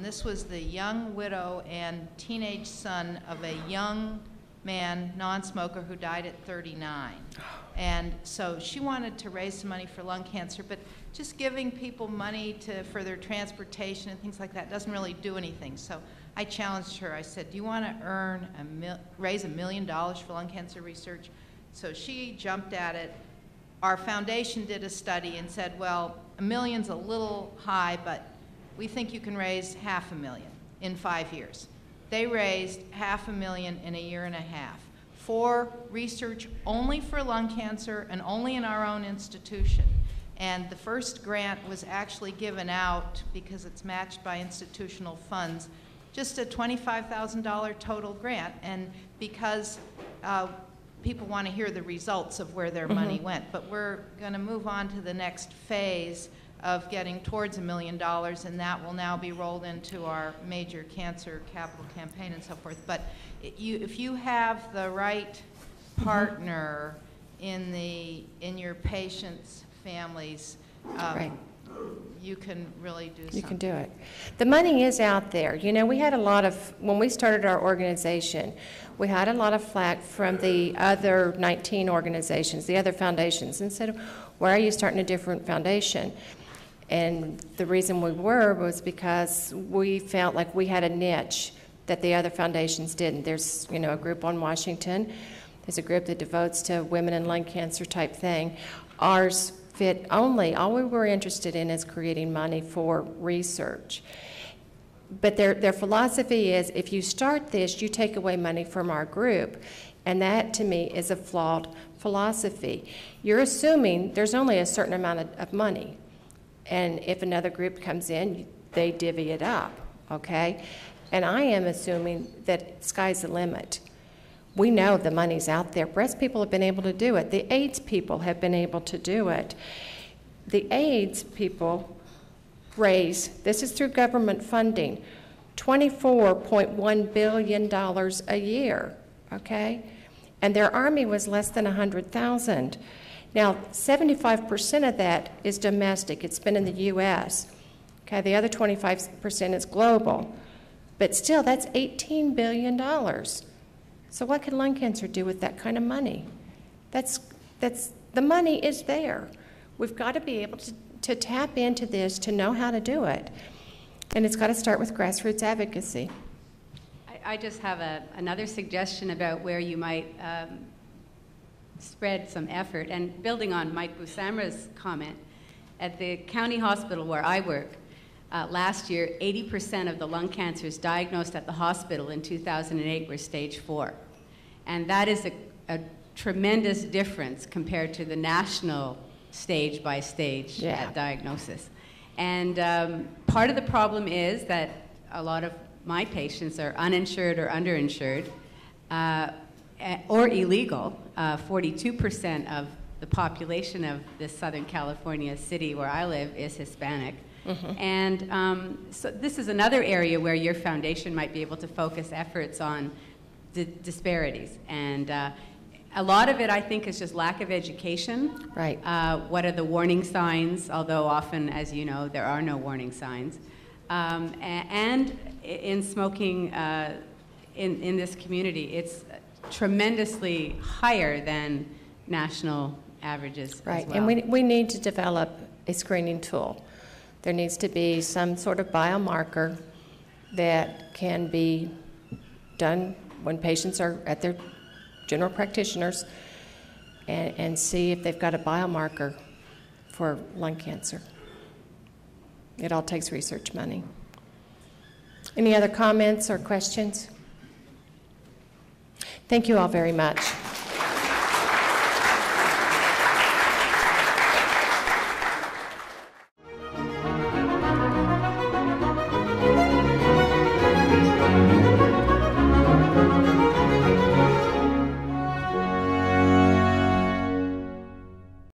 and this was the young widow and teenage son of a young man, non-smoker, who died at 39. And so she wanted to raise some money for lung cancer, but just giving people money for their transportation and things like that doesn't really do anything. So I challenged her. I said, do you want to raise $1 million for lung cancer research? So she jumped at it. Our foundation did a study and said, well, $1 million's a little high, but we think you can raise $500,000 in 5 years. They raised $500,000 in a year and a half for research only for lung cancer and only in our own institution. And the first grant was actually given out, because it's matched by institutional funds, just a $25,000 total grant. And because people want to hear the results of where their money went. But we're going to move on to the next phase of getting towards $1 million, and that will now be rolled into our major cancer capital campaign and so forth. But if you have the right partner in your patients' families, right, you can really do something. You can do it. The money is out there. You know, we had a lot of, when we started our organization, we had a lot of flack from the other 19 organizations, the other foundations, and said, why are you starting a different foundation? And the reason we were was because we felt like we had a niche that the other foundations didn't. There's, you know, a group on Washington. There's a group that devotes to women and lung cancer type thing. Ours fit only, all we were interested in is creating money for research. But their philosophy is, if you start this, you take away money from our group. And that, to me, is a flawed philosophy. You're assuming there's only a certain amount of money. And if another group comes in, they divvy it up, okay? And I am assuming that sky's the limit. We know the money's out there. Breast people have been able to do it. The AIDS people have been able to do it. The AIDS people raise, this is through government funding, $24.1 billion a year, okay? And their army was less than 100,000. Now, 75% of that is domestic. It's been in the U.S. Okay, the other 25% is global. But still, that's $18 billion. So what can lung cancer do with that kind of money? The money is there. We've got to be able to tap into this, to know how to do it. And it's got to start with grassroots advocacy. I just have another suggestion about where you might spread some effort. And building on Mike Busamra's comment, at the county hospital where I work, last year, 80% of the lung cancers diagnosed at the hospital in 2008 were stage 4. And that is a tremendous difference compared to the national stage by stage diagnosis. And part of the problem is that a lot of my patients are uninsured or underinsured or illegal. 42% of the population of this Southern California city where I live is Hispanic. And so this is another area where your foundation might be able to focus efforts on the disparities. And a lot of it, I think, is just lack of education. Right. What are the warning signs? Although often, as you know, there are no warning signs. And in smoking in this community, it's tremendously higher than national averages right. as well. And we need to develop a screening tool. There needs to be some sort of biomarker that can be done when patients are at their general practitioners and see if they've got a biomarker for lung cancer. It all takes research money. Any other comments or questions? Thank you all very much.